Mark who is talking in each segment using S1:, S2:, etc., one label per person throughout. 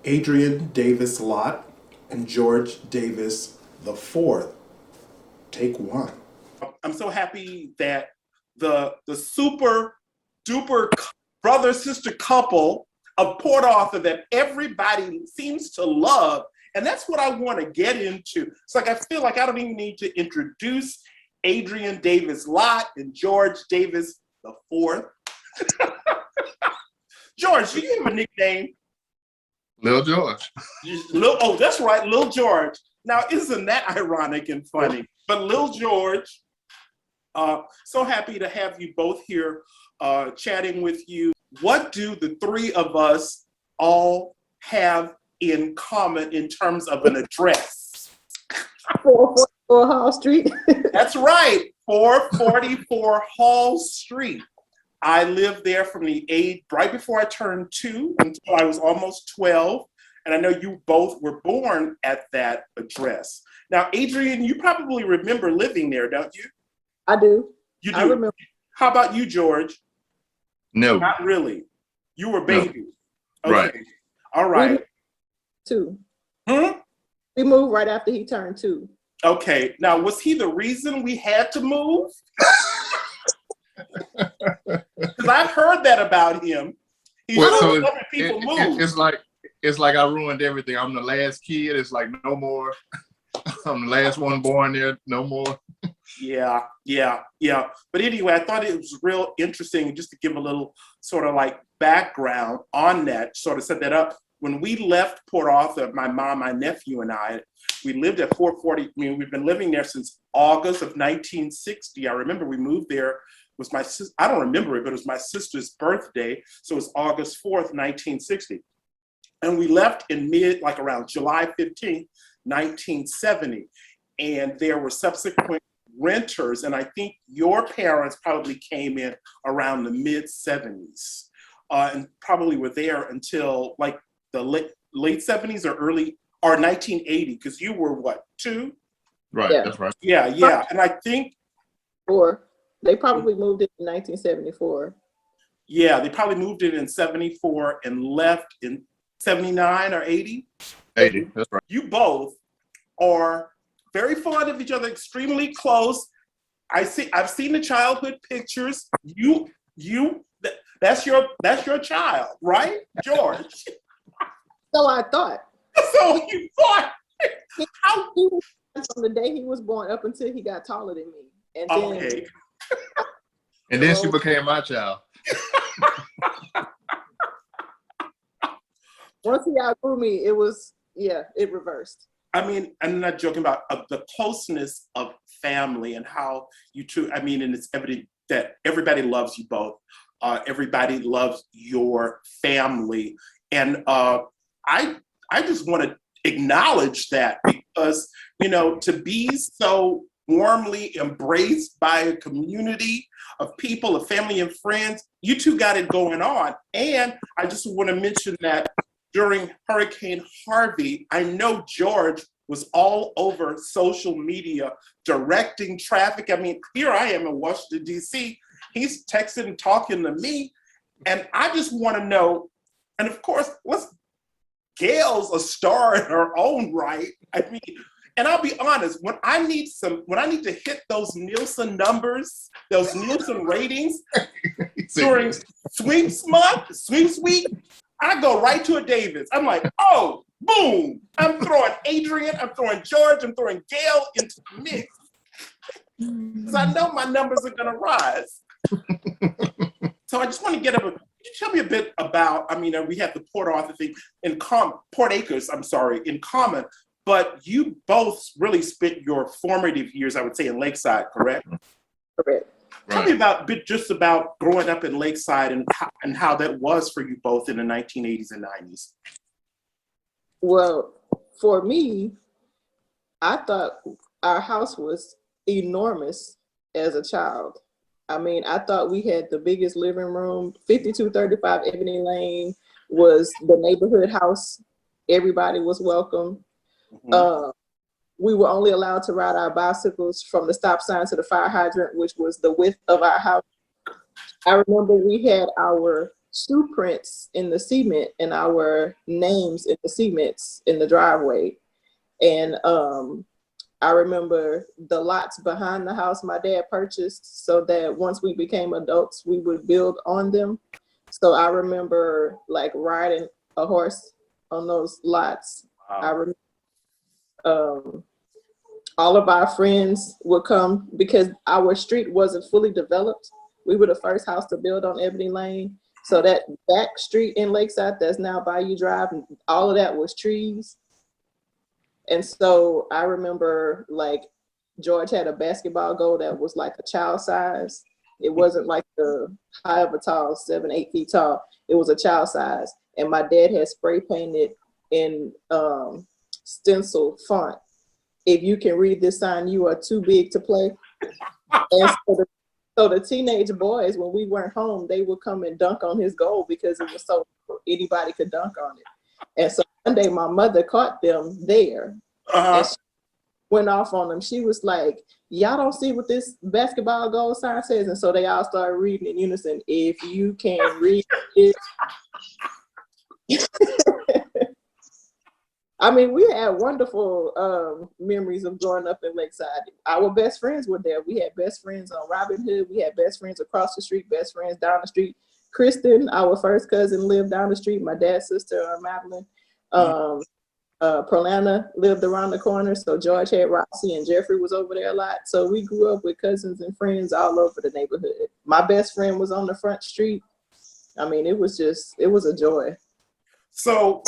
S1: Adrienne Davis Lott and George Davis the fourth. Take one. I'm so happy that the super duper brother sister couple of Port Arthur that everybody seems to love, and that's what I want to get into. It's like I feel like I don't even need to introduce Adrienne Davis Lott and George Davis the fourth. George, do you have a nickname?
S2: Lil George.
S1: Oh, that's right, Lil George. Now, isn't that ironic and funny? But Lil George, so happy to have you both here chatting with you. What do the three of us all have in common in terms of an address?
S3: 444 Hall Street.
S1: That's right, 444 Hall Street. I lived there from the age right before I turned 2 until I was almost 12. And I know you both were born at that address. Now, Adrienne, you probably remember living there, don't you?
S3: I do.
S1: You do.
S3: I remember.
S1: How about you, George?
S2: No.
S1: Not really. You were baby.
S2: No.
S1: Okay.
S2: Right.
S1: All right.
S3: Two.
S1: Hmm?
S3: We moved right after he turned 2.
S1: Okay. Now, was he the reason we had to move? Because I've heard that about him. He's
S2: Well, so
S1: people move.
S2: it's like I ruined everything. I'm the last kid. It's like no more. I'm the last one born there. No more.
S1: Yeah. But anyway, I thought it was real interesting just to give a little sort of like background on that, sort of set that up. When we left Port Arthur, my mom, my nephew, and I, we lived at 440. I mean, we've been living there since August of 1960. I remember we moved there. Was my sister? I don't remember it, but it was my sister's birthday. So it was August 4th, 1960. And we left in like around July 15th, 1970. And there were subsequent renters. And I think your parents probably came in around the mid 70s and probably were there until like the late 70s or 1980, because you were what, 2?
S2: Right,
S3: Yeah.
S2: That's right.
S1: Yeah. And I think
S3: 4. They probably moved in 1974.
S1: Yeah, they probably moved in 74 and left in 79 or 80.
S2: 80, that's right.
S1: You both are very fond of each other, extremely close. I've seen the childhood pictures. That's your child, right, George?
S3: So I thought.
S1: So you thought. How?
S3: From the day he was born up until he got taller than me. And then,
S1: Okay.
S2: And then she became my child.
S3: Once he outgrew me, it reversed.
S1: I mean, I'm not joking about the closeness of family and how you two, I mean, and it's evident that everybody loves you both. Everybody loves your family. And I just want to acknowledge that because, to be so warmly embraced by a community of people, of family and friends, you two got it going on. And I just want to mention that during Hurricane Harvey, I know George was all over social media directing traffic. I mean, here I am in Washington, D.C. He's texting and talking to me. And I just want to know, and of course, Gail's a star in her own right. I mean, and I'll be honest, when I need to hit those Nielsen numbers, those Nielsen ratings during sweeps week, I go right to a Davis. I'm like, oh, boom. I'm throwing Adrienne, I'm throwing George, I'm throwing Gail into the mix. Because I know my numbers are gonna rise. So I just want to get up. Tell me a bit about, I mean, we have the Port Arthur thing Port Acres, in common, but you both really spent your formative years, I would say, in Lakeside, correct?
S3: Correct.
S1: Tell me about growing up in Lakeside and how that was for you both in the 1980s and 90s.
S3: Well, for me, I thought our house was enormous as a child. I mean, I thought we had the biggest living room. 5235 Ebony Lane was the neighborhood house. Everybody was welcome. Mm-hmm. We were only allowed to ride our bicycles from the stop sign to the fire hydrant, which was the width of our house. I remember we had our shoe prints in the cement and our names in the cements in the driveway. And I remember the lots behind the house my dad purchased so that once we became adults, we would build on them. So I remember like riding a horse on those lots.
S1: Wow.
S3: I remember all of our friends would come because our street wasn't fully developed. We were the first house to build on Ebony Lane. So that back street in Lakeside that's now Bayou Drive, all of that was trees. And so I remember like George had a basketball goal that was like a child size. It wasn't like the high of a tall, 7-8 feet tall. It was a child size. And my dad had spray painted in stencil font, "If you can read this sign, you are too big to play." And so the teenage boys, when we weren't home, they would come and dunk on his goal because it was so anybody could dunk on it. And so one day my mother caught them there and she went off on them. She was like, "Y'all don't see what this basketball goal sign says?" And so they all started reading in unison, "If you can read it." I mean, we had wonderful memories of growing up in Lakeside. Our best friends were there. We had best friends on Robin Hood. We had best friends across the street, best friends down the street. Kristen, our first cousin, lived down the street. My dad's sister, Madeline. Perlana lived around the corner. So George had Roxy and Jeffrey was over there a lot. So we grew up with cousins and friends all over the neighborhood. My best friend was on the front street. I mean, it was a joy.
S1: So,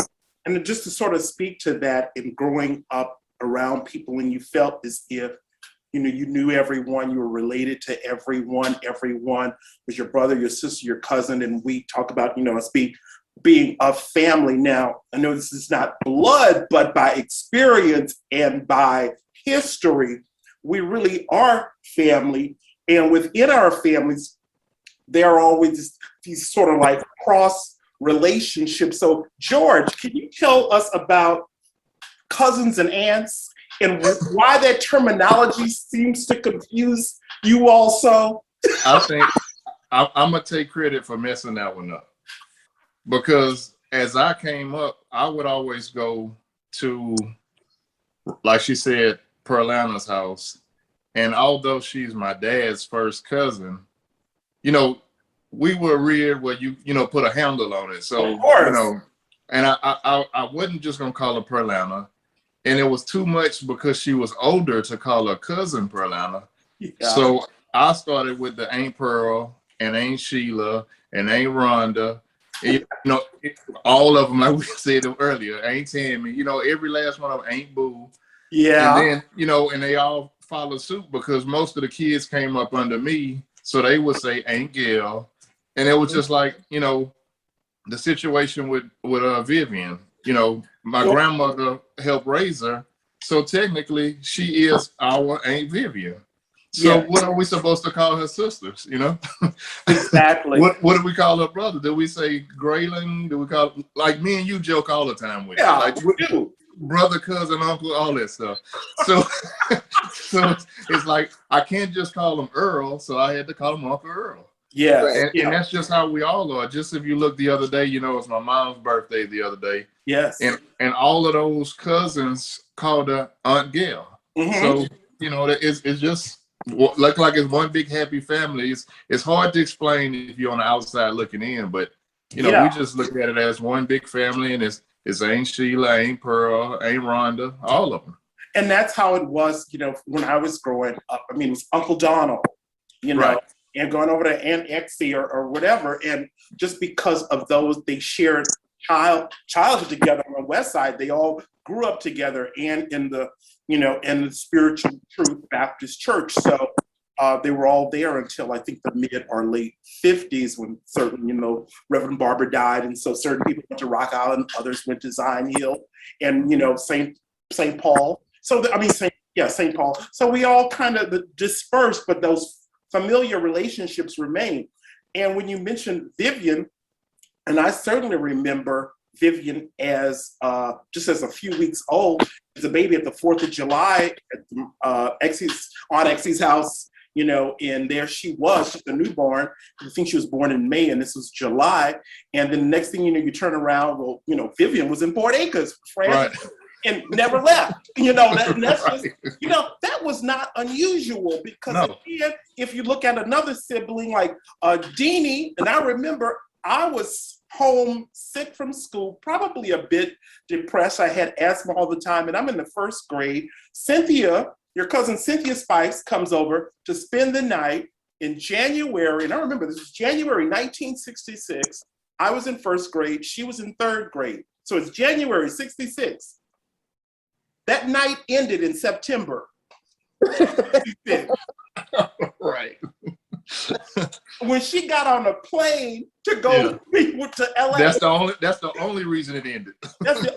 S1: and just to sort of speak to that, in growing up around people and you felt as if, you know, you knew everyone, you were related to everyone was your brother, your sister, your cousin, and we talk about, you know, us being a family. Now, I know this is not blood, but by experience and by history, we really are family. And within our families, there are always these sort of like cross relationships. So George, can you tell us about cousins and aunts and why that terminology seems to confuse you also?
S2: I think I'm gonna take credit for messing that one up, because as I came up, I would always go to, like she said, Perlana's house. And although she's my dad's first cousin, you know, we were reared where you know, put a handle on it. So, you know, and I wasn't just gonna call her Perlana. And it was too much because she was older to call her cousin Perlana. Yeah. So I started with the Aunt Pearl and Aunt Sheila and Aunt Rhonda. And, you know, all of them, like we said earlier, Aunt Tammy, you know, every last one of them, Aunt Boo. Yeah. And then, you know, and they all followed suit because most of the kids came up under me. So they would say Aunt Gail. And it was just like, you know, the situation with Vivian, you know, my grandmother helped raise her. So technically she is our Aunt Vivian. So what are we supposed to call her sisters, you know?
S1: Exactly.
S2: What do we call her brother? Do we say Grayling? Do we call, like me and you joke all the time with it. Like,
S1: we do.
S2: Brother, cousin, uncle, all that stuff. So, so it's like, I can't just call him Earl. So I had to call him Uncle Earl.
S1: Yeah.
S2: And that's just how we all are. Just if you look the other day, you know, it's my mom's birthday the other day.
S1: Yes.
S2: And all of those cousins called her Aunt Gail. Mm-hmm. So, you know, it's just look like it's one big happy family. It's hard to explain if you're on the outside looking in, but you know, we just look at it as one big family, and it's Aunt Sheila, Aunt Pearl, Aunt Rhonda, all of them.
S1: And that's how it was, you know, when I was growing up. I mean, it was Uncle Donald, you know. Right. And going over to Aunt Exie or whatever. And just because of those, they shared childhood together on the West Side. They all grew up together and in the, you know, in the Spiritual Truth Baptist Church. So they were all there until I think the mid or late 50s when certain, you know, Reverend Barber died. And so certain people went to Rock Island, others went to Zion Hill and, you know, St. Paul. So, St. Paul. So we all kind of dispersed, but those familiar relationships remain. And when you mentioned Vivian, and I certainly remember Vivian as just as a few weeks old, as a baby at the 4th of July at Aunt Exie's house, and there she was, just a newborn. I think she was born in May, and this was July. And then the next thing you know, you turn around, well, Vivian was in Port Acres, France, right, and never left. That's right. Just, that was not unusual because, again, if you look at another sibling like Deanie, and I remember I was home sick from school, probably a bit depressed. I had asthma all the time, and I'm in the first grade. Cynthia, your cousin Cynthia Spice, comes over to spend the night in January, and I remember this was January 1966. I was in first grade, she was in third grade. So it's January 66. That night ended in September.
S2: Right.
S1: When she got on a plane to go to LA.
S2: That's the only reason it ended.
S1: That's the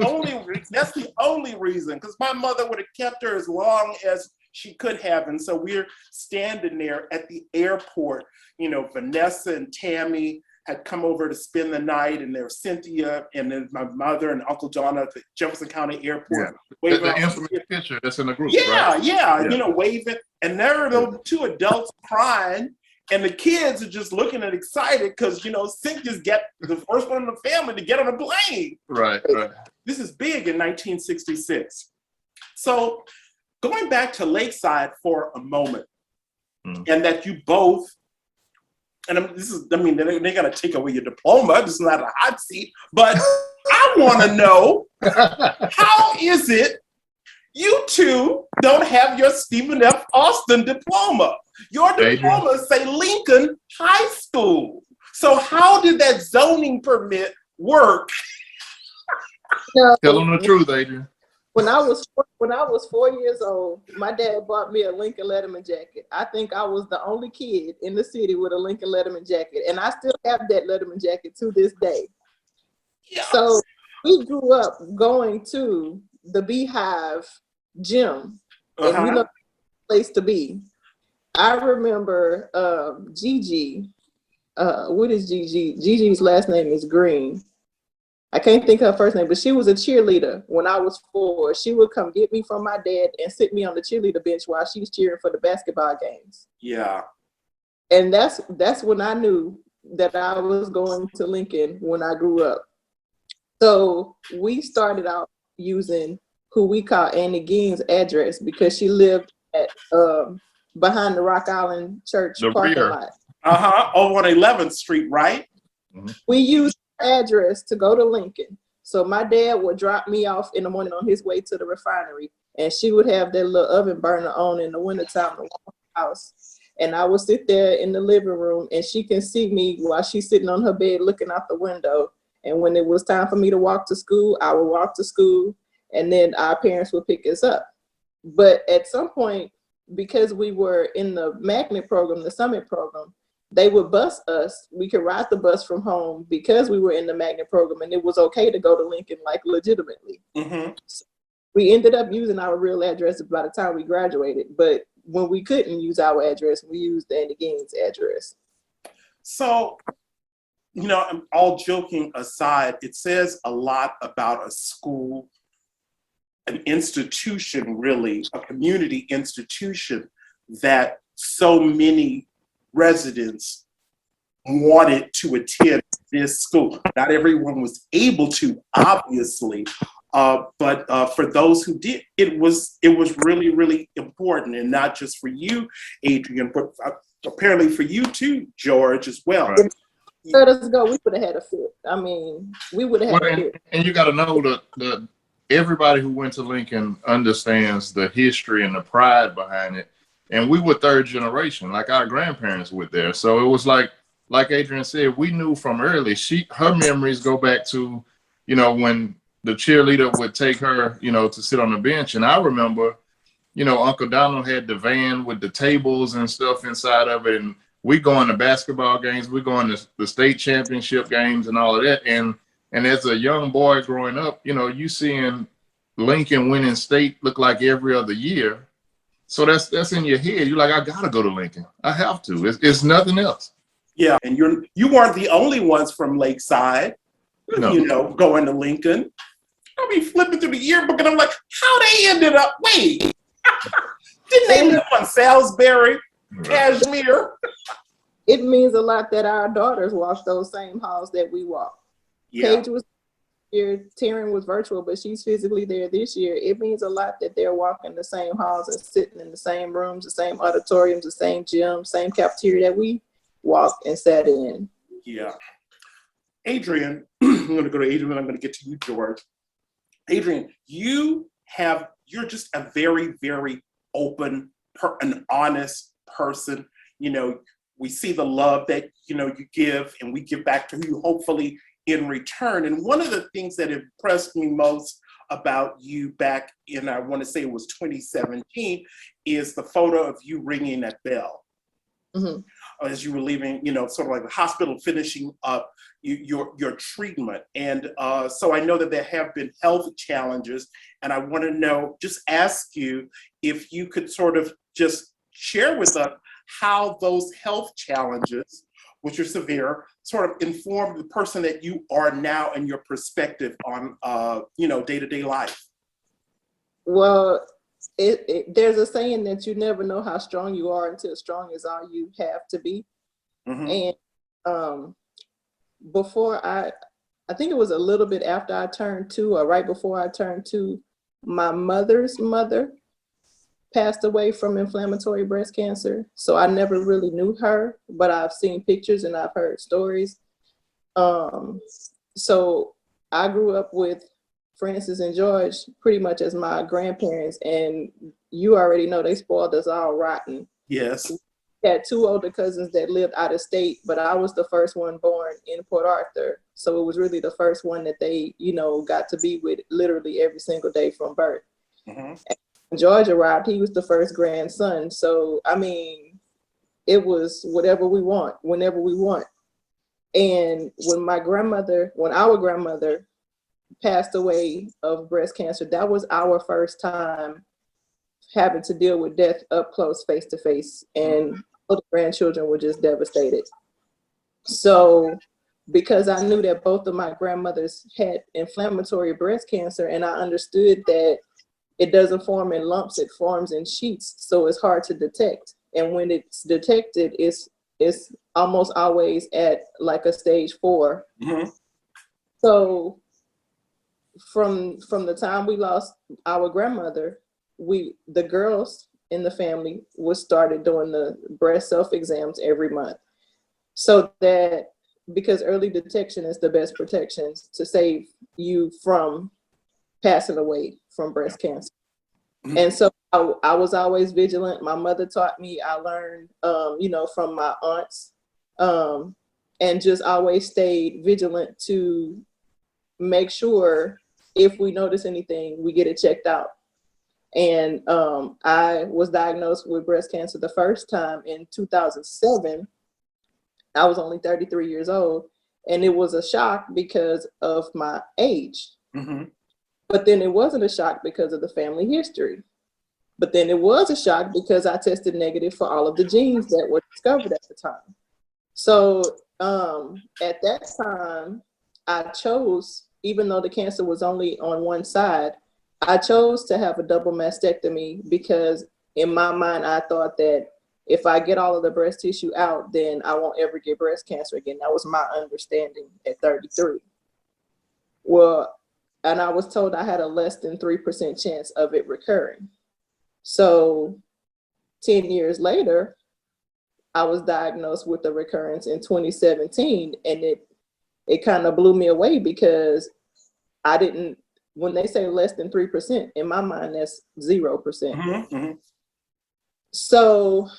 S1: only reason, because my mother would have kept her as long as she could have. And so we're standing there at the airport. Vanessa and Tammy had come over to spend the night, and there was Cynthia, and then my mother and Uncle John at the Jefferson County Airport.
S2: Yeah. The infamous picture that's in the group.
S1: Yeah,
S2: right?
S1: yeah, waving. And there are those two adults crying. And the kids are just looking and excited because, Cynthia's the first one in the family to get on a plane.
S2: Right.
S1: This is big in 1966. So going back to Lakeside for a moment, and that you both, and they're going to take away your diploma. This is not a hot seat, but I want to know, how is it you two don't have your Stephen F. Austin diploma? Your diploma say Lincoln High School. So how did that zoning permit work?
S2: Tell them the truth, Adrienne.
S3: When I was 4 years old, my dad bought me a Lincoln Letterman jacket. I think I was the only kid in the city with a Lincoln Letterman jacket, and I still have that Letterman jacket to this day. Yes. So we grew up going to the Beehive gym, and we know the place to be. I remember Gigi. What is Gigi? Gigi's last name is Green. I can't think of her first name, but she was a cheerleader when I was 4. She would come get me from my dad and sit me on the cheerleader bench while she was cheering for the basketball games.
S1: Yeah.
S3: And that's when I knew that I was going to Lincoln when I grew up. So we started out using who we call Annie Gein's address because she lived at behind the Rock Island Church parking lot.
S1: Over on 11th Street, right?
S2: Mm-hmm.
S3: We used her address to go to Lincoln. So my dad would drop me off in the morning on his way to the refinery, and she would have that little oven burner on in the wintertime in the house. And I would sit there in the living room, and she can see me while she's sitting on her bed looking out the window. And when it was time for me to walk to school, I would walk to school, and then our parents would pick us up. But at some point, because we were in the magnet program, the summit program, they would bus us. We could ride the bus from home because we were in the magnet program, and it was okay to go to Lincoln, like, legitimately.
S1: Mm-hmm.
S3: So we ended up using our real address by the time we graduated. But when we couldn't use our address, we used Annie Gein's address.
S1: So, all joking aside, it says a lot about a school, an institution, really, a community institution, that so many residents wanted to attend this school. Not everyone was able to, obviously, but for those who did, it was really, really important, and not just for you, Adrienne, but apparently for you too, George, as well.
S2: Right.
S3: Let us go. We would have had a fit. We would have had a fit.
S2: And you got to know that everybody who went to Lincoln understands the history and the pride behind it. And we were third generation, like our grandparents were there. So it was like Adrienne said, we knew from early. Her memories go back to, when the cheerleader would take her, to sit on the bench. And I remember, Uncle Donald had the van with the tables and stuff inside of it. And we going to basketball games, we going to the state championship games and all of that. And as a young boy growing up, you seeing Lincoln winning state look like every other year. So that's in your head. You're like, I gotta go to Lincoln. I have to. It's nothing else.
S1: Yeah, and you weren't the only ones from Lakeside, going to Lincoln. I'll be flipping through the yearbook, and I'm like, how they ended up? Wait, didn't they live on Salisbury? Cashmere.
S3: It means a lot that our daughters walk those same halls that we walk.
S1: Yeah.
S3: Paige was here, Taryn was virtual, but she's physically there this year. It means a lot that they're walking the same halls and sitting in the same rooms, the same auditoriums, the same gym, same cafeteria that we walked and sat in.
S1: Yeah. Adrienne, I'm going to go to Adrienne, and I'm going to get to you, George. Adrienne, you're just a very, very open, an honest person. You know, we see the love that, you know, you give, and we give back to you, hopefully, in return. And one of the things that impressed me most about you back in, I want to say it was 2017, is the photo of you ringing that bell. Mm-hmm. As you were leaving, you know, sort of like the hospital, finishing up your treatment. And so I know that there have been health challenges, and I want to know, just ask you if you could sort of just share with us how those health challenges, which are severe, sort of inform the person that you are now and your perspective on, you know, day-to-day life.
S3: Well, there's a saying that you never know how strong you are until strong is all you have to be. Mm-hmm. And before I think it was a little bit after I turned 2, or right before I turned 2, my mother's mother passed away from inflammatory breast cancer. So I never really knew her, but I've seen pictures and I've heard stories. So I grew up with Francis and George pretty much as my grandparents, and you already know they spoiled us all rotten.
S1: Yes.
S3: We had 2 older cousins that lived out of state, but I was the first one born in Port Arthur. So it was really the first one that they, you know, got to be with literally every single day from birth. Mm-hmm. When George arrived, he was the first grandson. So, I mean, it was whatever we want, whenever we want. And when our grandmother passed away of breast cancer, that was our first time having to deal with death up close, face to face, and all the grandchildren were just devastated. So because I knew that both of my grandmothers had inflammatory breast cancer, and I understood that it doesn't form in lumps, it forms in sheets, so it's hard to detect. And when it's detected, it's almost always at like a stage 4. Mm-hmm. So from the time we lost our grandmother, the girls in the family started doing the breast self-exams every month. So that, because early detection is the best protection to save you from passing away from breast cancer. And so I was always vigilant. My mother taught me, I learned, you know, from my aunts, and just always stayed vigilant to make sure if we notice anything, we get it checked out. And I was diagnosed with breast cancer the first time in 2007. I was only 33 years old, and it was a shock because of my age. Mm-hmm. But then it wasn't a shock because of the family history. But then it was a shock because I tested negative for all of the genes that were discovered at the time. So at that time, I chose, even though the cancer was only on one side, I chose to have a double mastectomy because in my mind, I thought that if I get all of the breast tissue out, then I won't ever get breast cancer again. That was my understanding at 33. Well, and I was told I had a less than 3% chance of it recurring. So 10 years later, I was diagnosed with a recurrence in 2017, and it kind of blew me away because I didn't, when they say less than 3%, in my mind, that's 0%. Mm-hmm, mm-hmm. So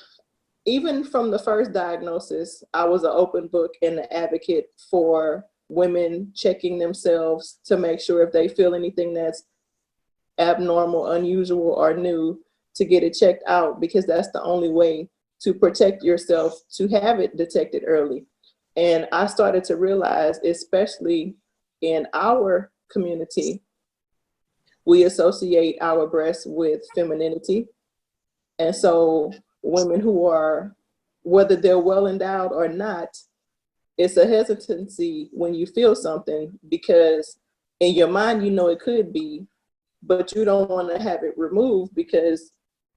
S3: even from the first diagnosis, I was an open book and an advocate for women checking themselves to make sure if they feel anything that's abnormal, unusual, or new, to get it checked out, because that's the only way to protect yourself, to have it detected early. And I started to realize, especially in our community, we associate our breasts with femininity. And so women who are, whether they're well endowed or not, it's a hesitancy when you feel something, because in your mind, you know it could be, but you don't want to have it removed because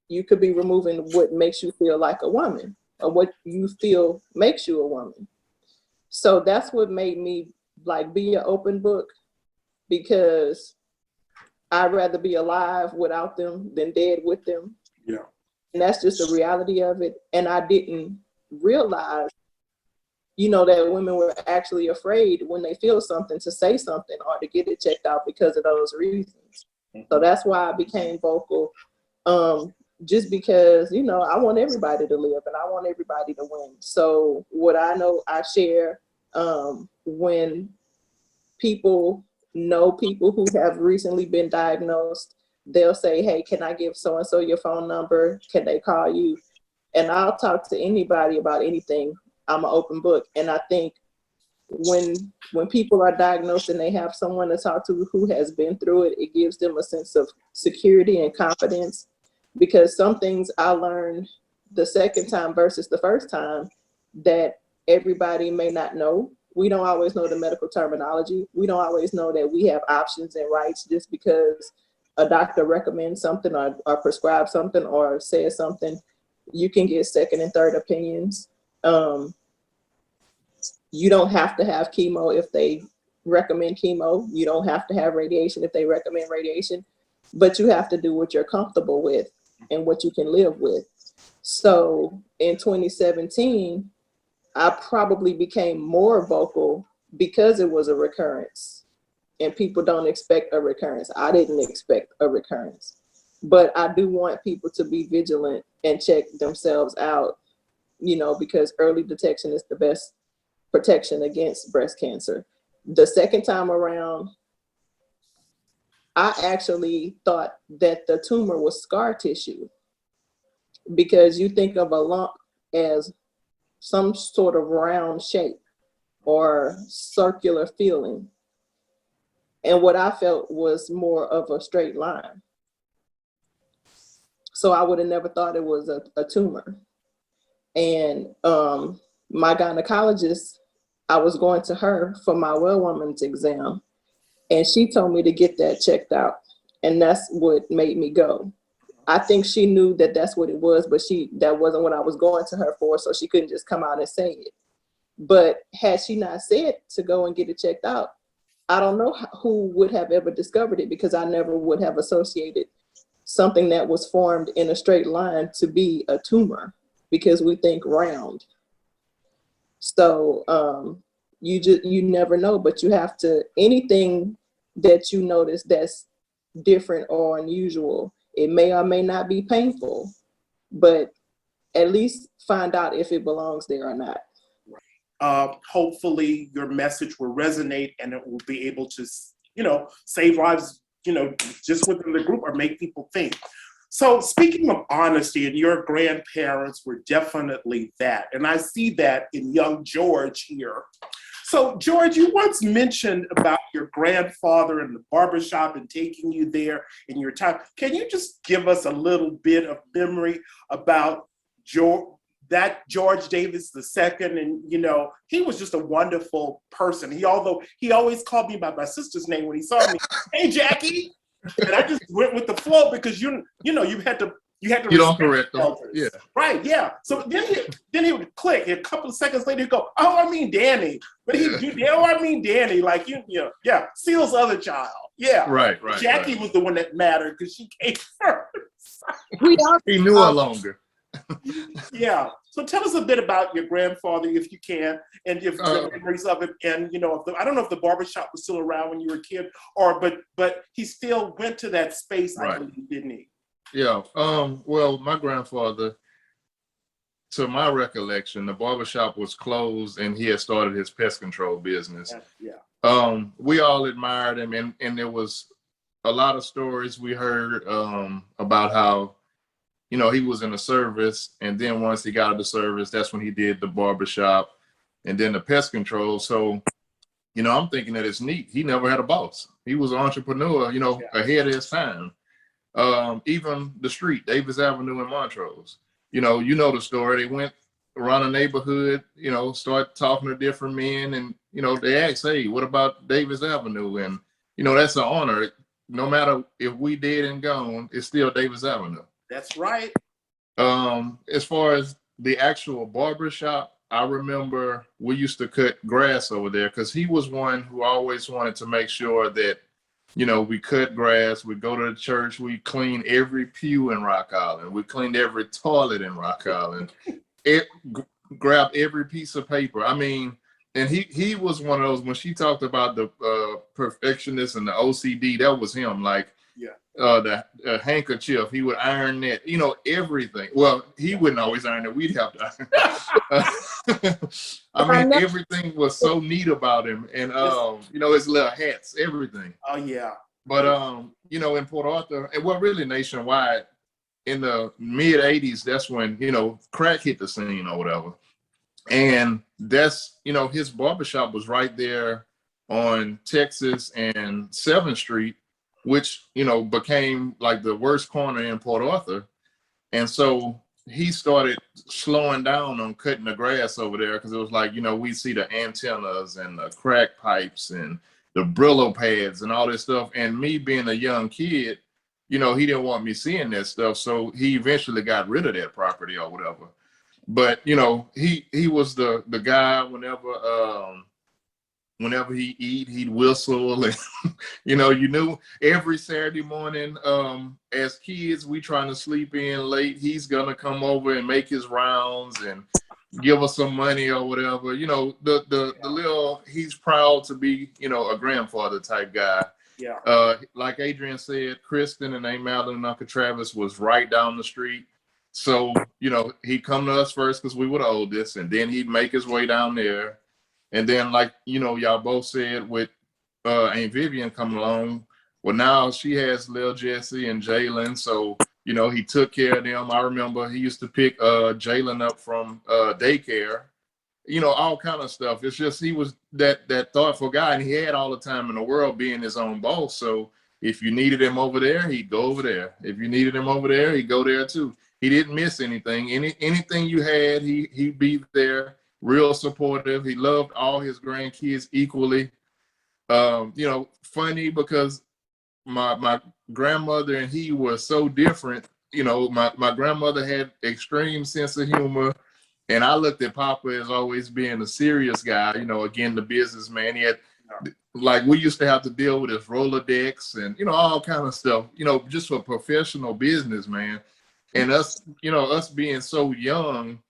S3: You could be removing what makes you feel like a woman or what you feel makes you a woman. So that's what made me like be an open book, because I'd rather be alive without them than dead with them.
S1: Yeah.
S3: And that's just the reality of it. And I didn't realize, you know, that women were actually afraid when they feel something to say something or to get it checked out because of those reasons. So that's why I became vocal. Just because, you know, I want everybody to live and I want everybody to win. So what I know, I share. When people know people who have recently been diagnosed, they'll say, hey, can I give so-and-so your phone number? Can they call you? And I'll talk to anybody about anything. I'm an open book. And I think when people are diagnosed and they have someone to talk to who has been through it, it gives them a sense of security and confidence. Because some things I learned the second time versus the first time that everybody may not know. We don't always know the medical terminology. We don't always know that we have options and rights just because a doctor recommends something or prescribes something or says something. You can get second and third opinions. You don't have to have chemo if they recommend chemo. You don't have to have radiation if they recommend radiation, but you have to do what you're comfortable with and what you can live with. So in 2017, I probably became more vocal because it was a recurrence and people don't expect a recurrence. I didn't expect a recurrence, but I do want people to be vigilant and check themselves out, you know, because early detection is the best protection against breast cancer. The second time around, I actually thought that the tumor was scar tissue, because you think of a lump as some sort of round shape or circular feeling. And what I felt was more of a straight line. So I would have never thought it was a tumor. And my gynecologist, I was going to her for my well woman's exam, and she told me to get that checked out. And that's what made me go. I think she knew that that's what it was, but that wasn't what I was going to her for, so she couldn't just come out and say it. But had she not said to go and get it checked out, I don't know who would have ever discovered it, because I never would have associated something that was formed in a straight line to be a tumor, because we think round. So you never know, but you have to, anything that you notice that's different or unusual, it may or may not be painful, but at least find out if it belongs there or not.
S1: Hopefully your message will resonate and it will be able to, you know, save lives, you know, just within the group or make people think. So speaking of honesty, and your grandparents were definitely that. And I see that in young George here. So George, you once mentioned about your grandfather in the barbershop and taking you there in your time. Can you just give us a little bit of memory about George Davis II? And, you know, he was just a wonderful person. Although he always called me by my sister's name when he saw me. Hey, Jackie. And I just went with the flow because you had to
S2: You don't correct them.
S1: elders.
S2: Yeah.
S1: Right, yeah. So then he would click. A couple of seconds later, he'd go, oh, I mean Danny. But I mean Danny, like yeah, Seal's other child. Yeah.
S2: Right.
S1: Jackie was the one that mattered because she came first.
S2: He knew her longer.
S1: Yeah. So tell us a bit about your grandfather, if you can, and if the memories of it. And I don't know if the barbershop was still around when you were a kid, but he still went to that space, right. I believe, didn't he?
S2: Yeah. Well, my grandfather, to my recollection, the barbershop was closed and he had started his pest control business.
S1: Yeah.
S2: We all admired him, and there was a lot of stories we heard about how, you know, he was in the service, and then once he got out of the service, that's when he did the barbershop and then the pest control. So, you know, I'm thinking that it's neat. He never had a boss. He was an entrepreneur, you know, ahead of his time. Even the street, Davis Avenue in Montrose, you know the story. They went around the neighborhood, you know, start talking to different men, and, you know, they asked, hey, what about Davis Avenue? And, you know, that's an honor. No matter if we dead and gone, it's still Davis Avenue.
S1: That's right.
S2: As far as the actual barber shop, I remember we used to cut grass over there because he was one who always wanted to make sure that, you know, we cut grass, we go to the church, we clean every pew in Rock Island, we cleaned every toilet in Rock Island, it grab every piece of paper. I mean, and he was one of those, when she talked about the perfectionist and the OCD, that was him. Like,
S1: Yeah.
S2: The handkerchief, he would iron that, you know, everything. Well, he wouldn't always iron it, we'd have to iron. I mean, everything was so neat about him, and you know, his little hats, everything.
S1: Oh yeah.
S2: But you know, in Port Arthur, and well, really nationwide, in the mid 80s, that's when, you know, crack hit the scene or whatever. And that's, you know, his barbershop was right there on Texas and 7th Street, which, you know, became like the worst corner in Port Arthur. And so he started slowing down on cutting the grass over there, because it was like, you know, we see the antennas and the crack pipes and the Brillo pads and all this stuff. And me being a young kid, you know, he didn't want me seeing that stuff. So he eventually got rid of that property or whatever. But, you know, he was the guy whenever he eat, he'd whistle. And, you know, you knew every Saturday morning, as kids, we trying to sleep in late, he's going to come over and make his rounds and give us some money or whatever. You know, the little, he's proud to be, you know, a grandfather type guy.
S1: Yeah.
S2: Like Adrienne said, Kristen and Aunt Madeline and Uncle Travis was right down the street. So, you know, he'd come to us first because we were the oldest, and then he'd make his way down there. And then, like, you know, y'all both said, with Aunt Vivian coming along, well, now she has Lil Jesse and Jalen. So, you know, he took care of them. I remember he used to pick Jalen up from daycare, you know, all kind of stuff. It's just, he was that thoughtful guy, and he had all the time in the world being his own boss. So if you needed him over there, he'd go over there. If you needed him over there, he'd go there too. He didn't miss anything. Anything you had, he'd be there. Real supportive. He loved all his grandkids equally. You know, funny because my grandmother and he were so different. You know, my grandmother had extreme sense of humor, and I looked at Papa as always being a serious guy. You know, again, the businessman. He had, like, we used to have to deal with his Rolodex and, you know, all kind of stuff. You know, just for professional business, man. And us, you know, us being so young,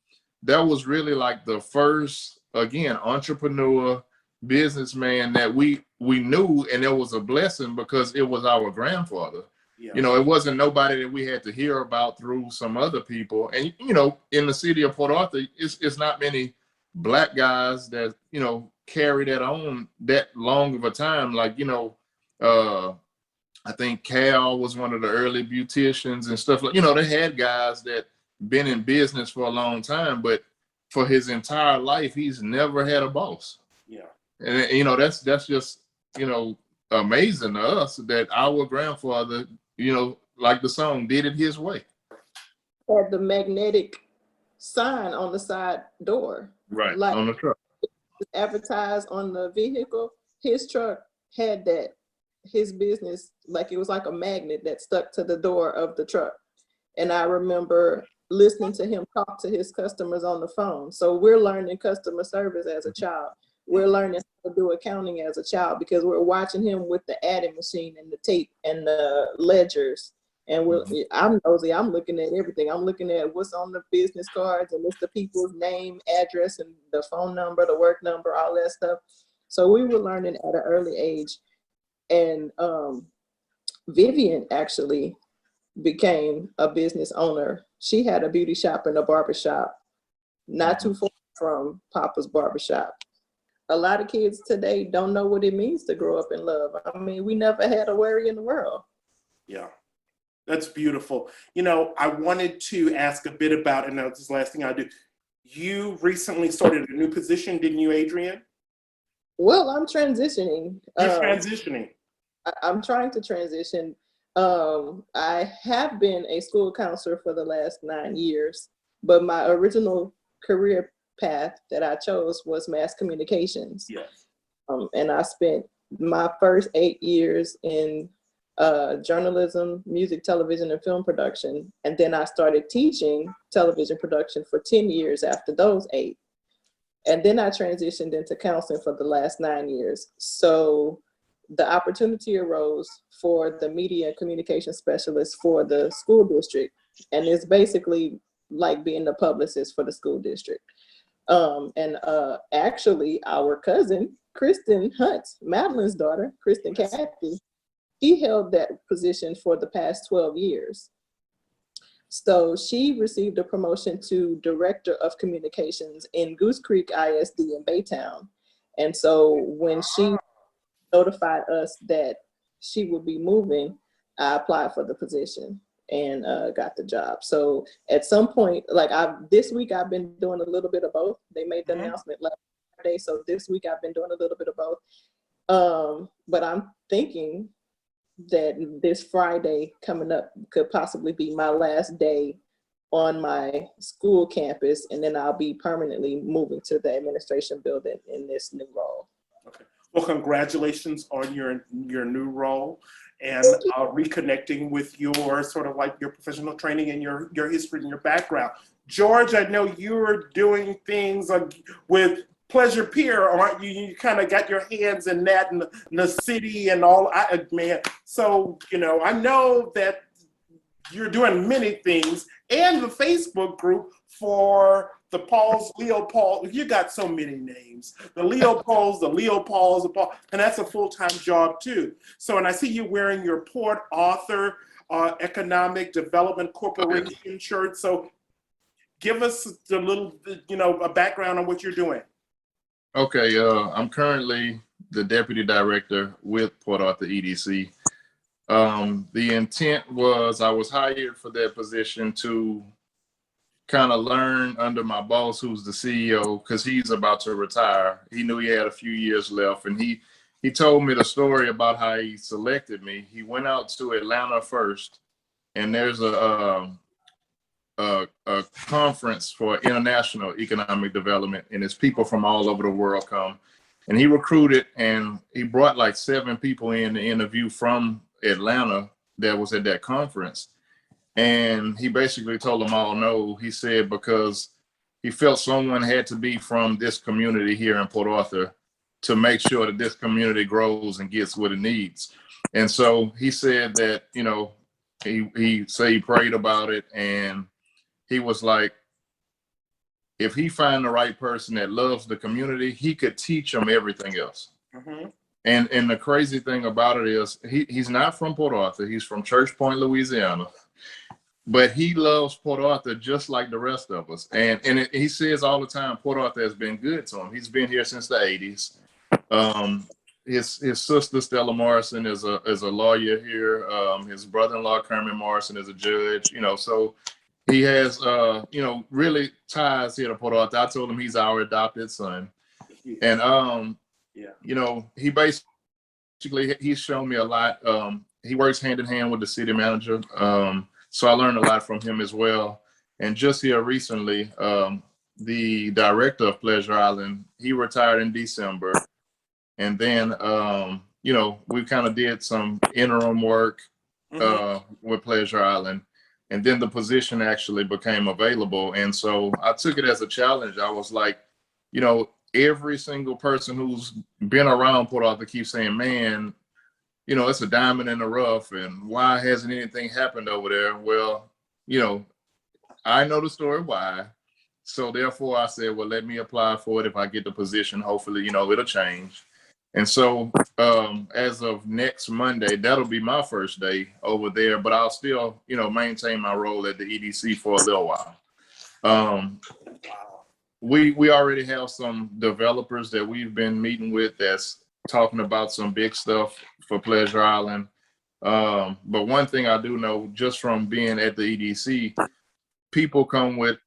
S2: that was really like the first, again, entrepreneur, businessman that we knew, and it was a blessing because it was our grandfather. Yeah. You know, it wasn't nobody that we had to hear about through some other people. And, you know, in the city of Port Arthur, it's not many Black guys that, you know, carry that on that long of a time. Like, you know, I think Cal was one of the early beauticians and stuff. Like, you know, they had guys that been in business for a long time, but for his entire life, he's never had a boss. Yeah. And, you know, that's just, you know, amazing to us that our grandfather, you know, like the song, did it his way.
S3: Had the magnetic sign on the side door.
S2: Right, like, on the truck.
S3: Advertised on the vehicle. His truck had that. His business, like, it was like a magnet that stuck to the door of the truck. And I remember listening to him talk to his customers on the phone. So we're learning customer service as a child. We're learning how to do accounting as a child because we're watching him with the adding machine and the tape and the ledgers. And I'm nosy. I'm looking at everything. I'm looking at what's on the business cards, and it's the people's name, address, and the phone number, the work number, all that stuff. So we were learning at an early age. And Vivian actually became a business owner. She had a beauty shop and a barber shop not too far from Papa's barbershop. A lot of kids today don't know what it means to grow up in love. I mean, we never had a worry in the world.
S1: Yeah, that's beautiful. You know, I wanted to ask a bit about, and that's the last thing I do. You recently started a new position, didn't you, Adrienne?
S3: Well, I'm transitioning.
S1: You're transitioning.
S3: I'm trying to transition. I have been a school counselor for the last 9 years, but my original career path that I chose was mass communications.
S1: Yes.
S3: And I spent my first 8 years in journalism, music, television, and film production. And then I started teaching television production for 10 years after those 8. And then I transitioned into counseling for the last 9 years. So the opportunity arose for the media and communication specialist for the school district. And it's basically like being the publicist for the school district. Actually, our cousin, Kristen Hunt, Madeline's daughter, Kristen Cathy, she held that position for the past 12 years. So she received a promotion to Director of Communications in Goose Creek ISD in Baytown. And so when she notified us that she would be moving, I applied for the position and got the job. So at some point, like this week, I've been doing a little bit of both. They made the announcement last Friday. So this week I've been doing a little bit of both. But I'm thinking that this Friday coming up could possibly be my last day on my school campus, and then I'll be permanently moving to the administration building in this new role.
S1: Okay. Well, congratulations on your new role and reconnecting with your sort of like your professional training and your history and your background. George, I know you're doing things with Pleasure Pier, aren't you? You kind of got your hands in that in the city and all. Man, so I know that you're doing many things, and the Facebook group for the Pauls, Leo Paul. You got so many names. The Leo Pauls, the Paul, and that's a full-time job too. So, and I see you wearing your Port Arthur Economic Development Corporation shirt. So, give us a little, a background on what you're doing.
S2: Okay, I'm currently the deputy director with Port Arthur EDC. The intent was I was hired for that position to kind of learn under my boss, who's the CEO, because he's about to retire. He knew he had a few years left, and he told me the story about how he selected me. He went out to Atlanta first, and there's a conference for international economic development, and it's people from all over the world come. And he recruited, and he brought like 7 people in to interview from Atlanta that was at that conference. And he basically told them all no. He said because he felt someone had to be from this community here in Port Arthur to make sure that this community grows and gets what it needs. And so he said that, he prayed about it, and he was like, if he find the right person that loves the community, he could teach them everything else. Mm-hmm. And the crazy thing about it is he's not from Port Arthur. He's from Church Point, Louisiana. But he loves Port Arthur just like the rest of us. And he says all the time, Port Arthur has been good to him. He's been here since the 80s. His sister, Stella Morrison, is a lawyer here. His brother-in-law, Kermit Morrison, is a judge. So he has, really ties here to Port Arthur. I told him he's our adopted son. And, he basically, he's shown me a lot. He works hand in hand with the city manager. So I learned a lot from him as well. And just here recently, the director of Pleasure Island, he retired in December. And then, we kind of did some interim work with Pleasure Island. And then the position actually became available. And so I took it as a challenge. I was like, every single person who's been around Port Arthur keeps saying, man, it's a diamond in the rough, and why hasn't anything happened over there? Well, I know the story why. So therefore I said, well, let me apply for it. If I get the position, hopefully, it'll change. And so as of next Monday, that'll be my first day over there, but I'll still, maintain my role at the EDC for a little while. We already have some developers that we've been meeting with that's talking about some big stuff for Pleasure Island. But one thing I do know, just from being at the EDC, people come with,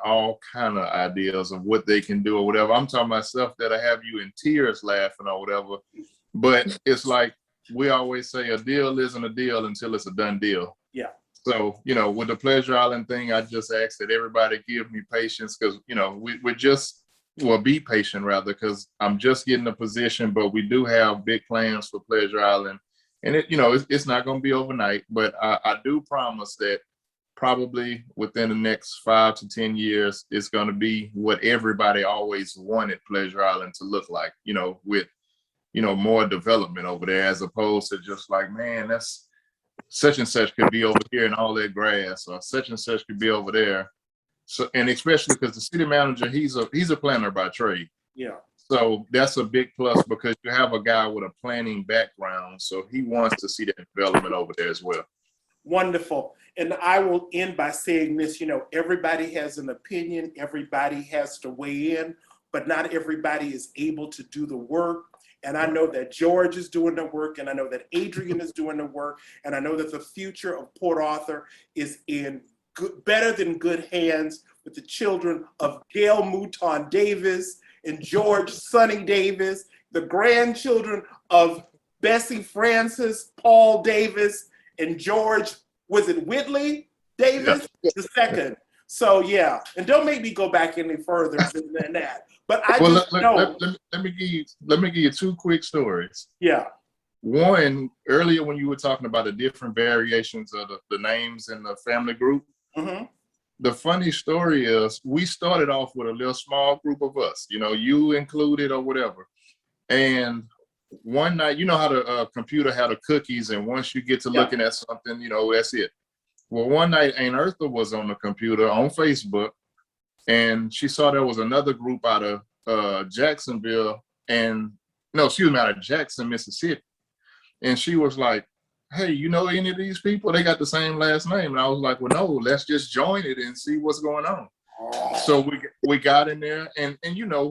S2: all kind of ideas of what they can do or whatever. I'm talking about stuff that'll have you in tears laughing or whatever. But it's like we always say, a deal isn't a deal until it's a done deal.
S1: Yeah.
S2: So, with the Pleasure Island thing, I just ask that everybody give me patience because, be patient rather, because I'm just getting a position, but we do have big plans for Pleasure Island. And it's not going to be overnight, but I do promise that probably within the next 5 to 10 years, it's going to be what everybody always wanted Pleasure Island to look like, with, more development over there, as opposed to just like, man, that's such and such could be over here and all that grass, or such and such could be over there. So, and especially because the city manager, he's a planner by trade.
S1: Yeah.
S2: So that's a big plus, because you have a guy with a planning background. So he wants to see that development over there as well.
S1: Wonderful. And I will end by saying this, everybody has an opinion, everybody has to weigh in, but not everybody is able to do the work. And I know that George is doing the work, and I know that Adrienne is doing the work, and I know that the future of Port Arthur is in better than good hands with the children of Gail Mouton Davis and George Sonny Davis, the grandchildren of Bessie Francis Paul Davis and George, was it Whitley Davis, the second? So yeah, and don't make me go back any further than that. But I just know.
S2: Let me give you 2 quick stories.
S1: Yeah.
S2: One, earlier when you were talking about the different variations of the names in the family group, the funny story is we started off with a little small group of us, you included or whatever. And one night, how the computer had the cookies, and once you get to looking at something, that's it. Well, one night Aunt Eartha was on the computer on Facebook, and she saw there was another group out of Jacksonville, out of Jackson, Mississippi. And she was like, hey, you know any of these people? They got the same last name. And I was like, well, no, let's just join it and see what's going on. So we got in there, and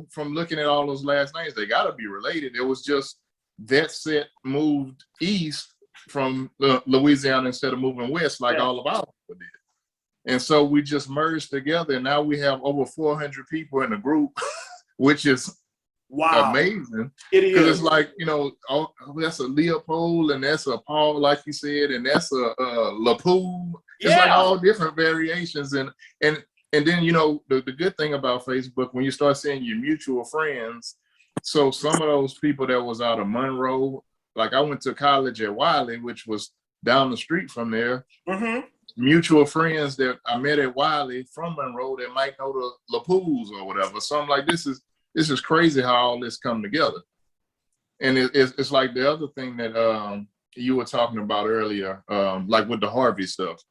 S2: from looking at all those last names, they got to be related. It was just that set moved east from Louisiana instead of moving west like all of our people did. And so we just merged together, and now we have over 400 people in the group, which is amazing.
S1: It is.
S2: Because it's like, that's a Leopold, and that's a Paul, like you said, and that's a LaPool. It's like all different variations. And then, the good thing about Facebook, when you start seeing your mutual friends, so some of those people that was out of Monroe, like I went to college at Wiley, which was down the street from there. Mutual friends that I met at Wiley from Monroe that might know the LaPools or whatever. So I'm like, this is crazy how all this come together. And it's like the other thing that you were talking about earlier, like with the Harvey stuff.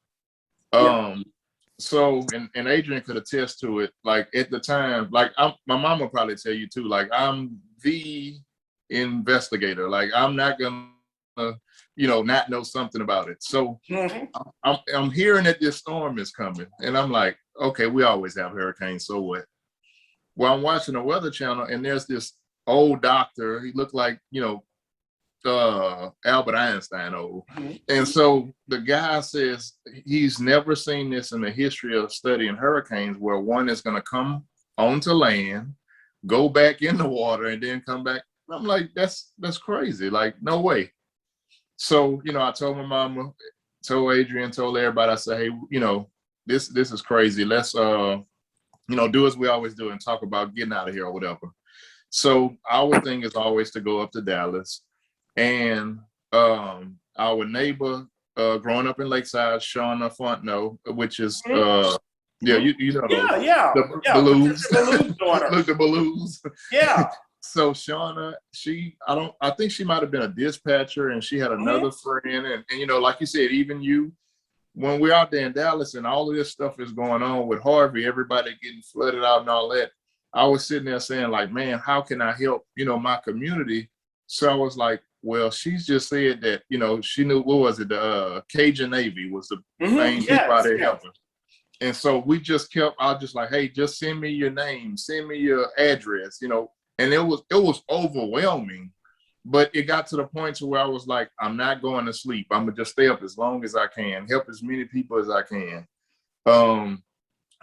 S2: So, and Adrienne could attest to it, like at the time, like my mom will probably tell you too, like I'm the investigator. Like I'm not gonna, not know something about it. So I'm hearing that this storm is coming, and I'm like, okay, we always have hurricanes, so what? Well, I'm watching the Weather Channel, and there's this old doctor. He looked like, Albert Einstein old. And so the guy says he's never seen this in the history of studying hurricanes, where one is going to come onto land, go back in the water, and then come back. I'm like, that's crazy. Like, no way. So, I told my mama, told Adrienne, told everybody, I said, hey, this is crazy. Let's, do as we always do and talk about getting out of here or whatever. So our thing is always to go up to Dallas. And our neighbor, growing up in Lakeside, Shauna Fontenot, which is, you know, the Balloons. Look, the Balloons.
S1: Yeah.
S2: So Shauna, I think she might have been a dispatcher, and she had another friend. And, like you said, even you, when we're out there in Dallas and all of this stuff is going on with Harvey, everybody getting flooded out and all that, I was sitting there saying, like, man, how can I help, my community? So I was like, well, she's just said that, she knew, what was it? The Cajun Navy was the main people out there helping. And so we just kept, I was just like, hey, just send me your name, send me your address, and it was overwhelming. But it got to the point to where I was like, I'm not going to sleep. I'm gonna just stay up as long as I can, help as many people as I can.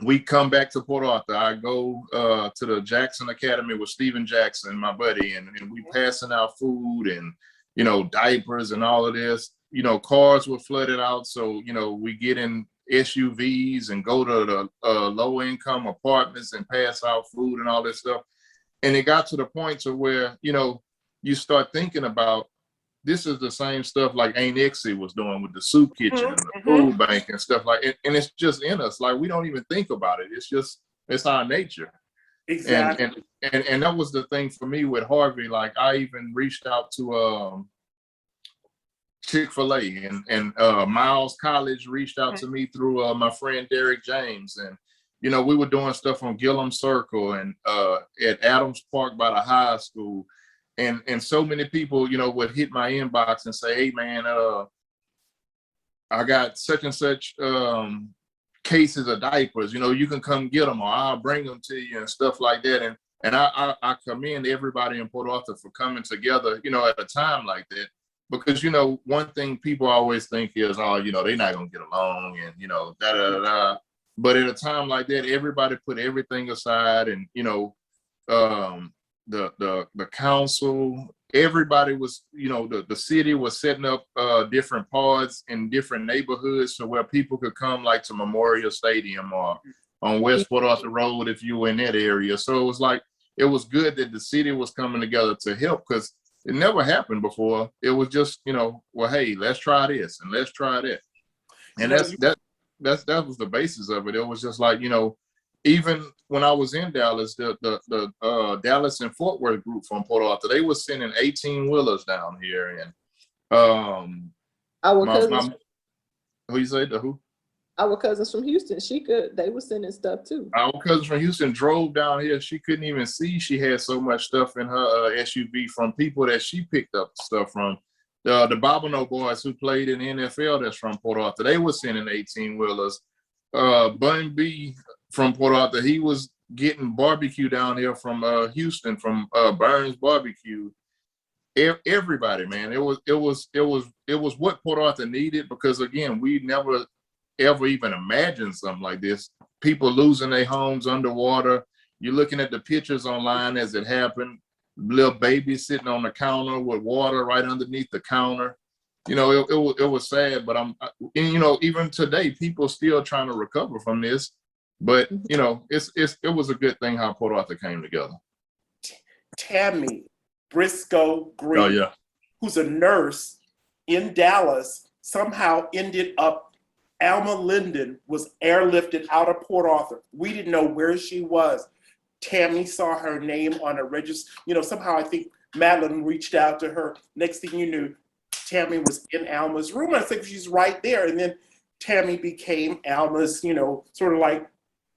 S2: We come back to Port Arthur. I go to the Jackson Academy with Stephen Jackson, my buddy, and we passing out food and, diapers and all of this. Cars were flooded out. So, we get in SUVs and go to the low income apartments and pass out food and all this stuff. And it got to the point to where, you start thinking about this is the same stuff like Aunt Exie was doing with the soup kitchen and the food bank and stuff like it. And it's just in us. Like, we don't even think about it. It's our nature.
S1: Exactly.
S2: And that was the thing for me with Harvey. Like, I even reached out to Chick-fil-A and Miles College reached out to me through my friend Derek James. And, you know, we were doing stuff on Gillum Circle and at Adams Park by the high school. And so many people, you know, would hit my inbox and say, hey, man, I got such and such cases of diapers, you know, you can come get them or I'll bring them to you and stuff like that. And I commend everybody in Port Arthur for coming together, you know, at a time like that. Because, you know, one thing people always think is, oh, you know, they're not going to get along and, you know, da-da-da-da. But at a time like that, everybody put everything aside and, you know, the council, everybody was, you know, the city was setting up different pods in different neighborhoods so where people could come, like to Memorial Stadium or on West Port Arthur Road if you were in that area. So it was like, it was good that the city was coming together to help, because it never happened before. It was just, you know, well, hey, let's try this and let's try that. And that was the basis of it. It was just like, you know, even when I was in Dallas, the Dallas and Fort Worth group from Port Arthur, they were sending 18-wheelers down here. And
S3: our cousins,
S2: who you say, the who?
S3: Our cousins from Houston, they were sending stuff too.
S2: Our cousins from Houston drove down here. She couldn't even see. She had so much stuff in her SUV from people that she picked up stuff from. The Bobino boys who played in the NFL that's from Port Arthur, they were sending 18-wheelers. Bun B from Port Arthur, he was getting barbecue down here from Houston, from Burns Barbecue. Everybody, man, it was what Port Arthur needed, because again, we never ever even imagined something like this. People losing their homes underwater. You're looking at the pictures online as it happened. Little babies sitting on the counter with water right underneath the counter. You know, it was sad, but you know, even today, people still trying to recover from this. But you know, it was a good thing how Port Arthur came together.
S1: Tammy Briscoe Green,
S2: oh, yeah,
S1: who's a nurse in Dallas, somehow ended up. Alma Linden was airlifted out of Port Arthur. We didn't know where she was. Tammy saw her name on a register. You know, somehow I think Madeline reached out to her. Next thing you knew, Tammy was in Alma's room. I think she's right there. And then Tammy became Alma's, you know, sort of like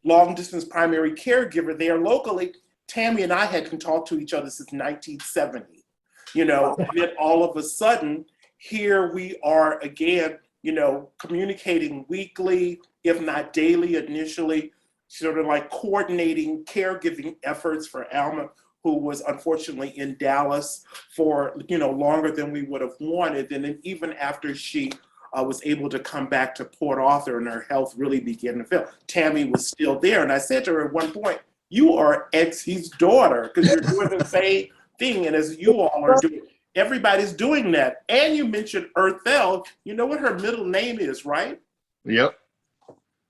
S1: long distance primary caregiver there locally. Tammy and I hadn't talked to each other since 1970, you know, and then all of a sudden, here we are again, you know, communicating weekly, if not daily initially, sort of like coordinating caregiving efforts for Alma, who was unfortunately in Dallas for, you know, longer than we would have wanted. And then even after she was able to come back to Port Arthur and her health really began to fail, Tammy was still there. And I said to her at one point, you are Exie's daughter, because you're doing the same thing. And as you all are doing, everybody's doing that. And you mentioned Earthel. You know what her middle name is, right?
S2: Yep.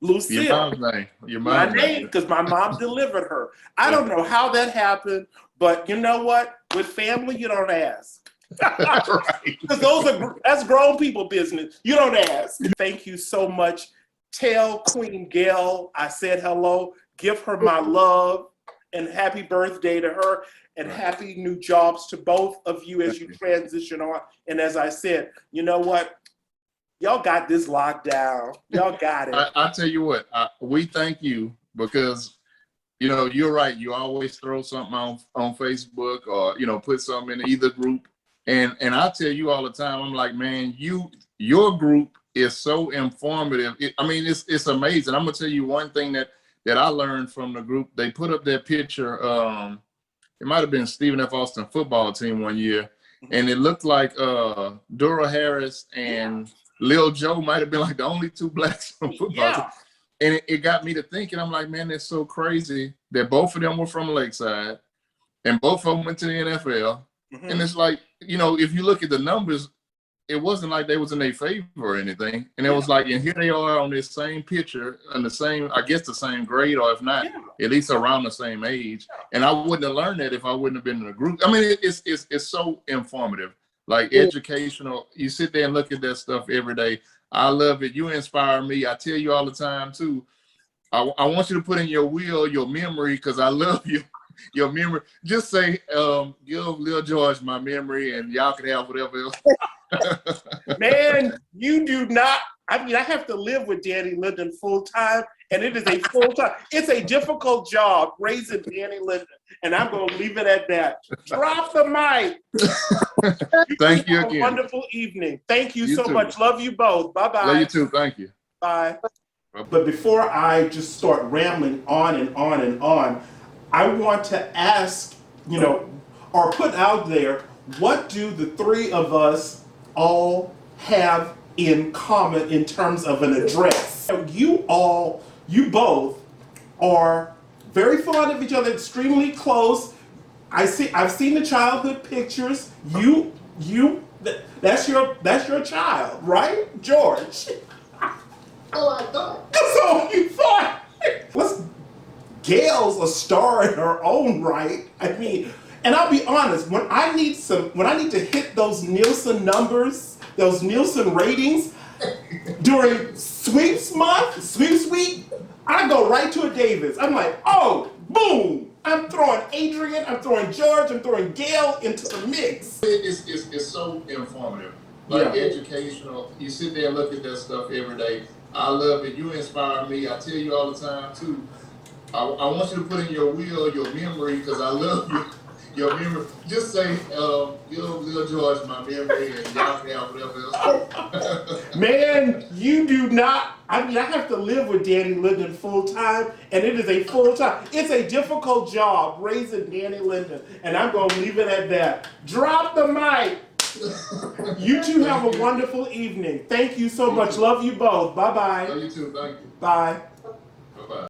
S1: Lucille.
S2: Your mom's name.
S1: My name, because my mom delivered her. I don't know how that happened, but you know what? With family, you don't ask. Because that's grown people business. You don't ask. Thank you so much. Tell Queen Gail I said hello. Give her my love and happy birthday to her. And happy new jobs to both of you as you transition on. And as I said, you know what? Y'all got this locked down. Y'all got it.
S2: I tell you what, we thank you, because, you know, you're right. You always throw something on Facebook or, you know, put something in either group. And I tell you all the time, I'm like, man, your group is so informative. I mean, it's amazing. I'm going to tell you one thing that I learned from the group. They put up their picture. It might have been Stephen F. Austin football team one year, and it looked like Dura Harris and Lil Joe might have been like the only two blacks on football team. And it got me to thinking, I'm like, man, that's so crazy that both of them were from Lakeside and both of them went to the NFL. And it's like, you know, if you look at the numbers, it wasn't like they was in their favor or anything. And it was like, and here they are on this same picture and the same, I guess the same grade, or if not, at least around the same age. And I wouldn't have learned that if I wouldn't have been in a group. I mean, it's so informative. like educational. You sit there and look at that stuff every day. I love it. You inspire me. I tell you all the time too. I want you to put in your will, your memory, because I love you. Your memory. Just say, give Lil George my memory, and y'all can have whatever else.
S1: Man, you do not. I mean, I have to live with Danny Linden full time, and it is a full time. It's a difficult job raising Danny Linden, and I'm going to leave it at that. Drop the mic.
S2: Thank you
S1: Have
S2: again.
S1: a wonderful evening. Thank you,
S2: You
S1: so
S2: too.
S1: much. Love you both. Bye-bye.
S2: Love you too. Thank you.
S1: Bye. But before I just start rambling on and on and on, I want to ask, or put out there, what do the three of us all have in common in terms of an address? You both are very fond of each other, extremely close. I've seen the childhood pictures. That's your child, right, George?
S3: Oh, I thought.
S1: So you thought. Gail's a star in her own right. I mean, and I'll be honest, when I need to hit those Nielsen numbers, those Nielsen ratings during sweeps week, I go right to a Davis. I'm like, oh, boom! I'm throwing Adrienne, I'm throwing George, I'm throwing Gail into the mix.
S2: It's so informative, like educational. You sit there and look at that stuff every day. I love it. You inspire me. I tell you all the time too. I want you to put in your will, your memory, because I love you. Your memory. Just say, give Lil George my memory, and y'all can have whatever else.
S1: Man, you do not. I mean, I have to live with Danny Linden full time, and it is a full time. It's a difficult job raising Danny Linden, and I'm going to leave it at that. Drop the mic. You two have a wonderful evening. Thank you so much. Love you both. Bye-bye.
S2: Love you too. Thank you.
S1: Bye.
S2: Bye-bye.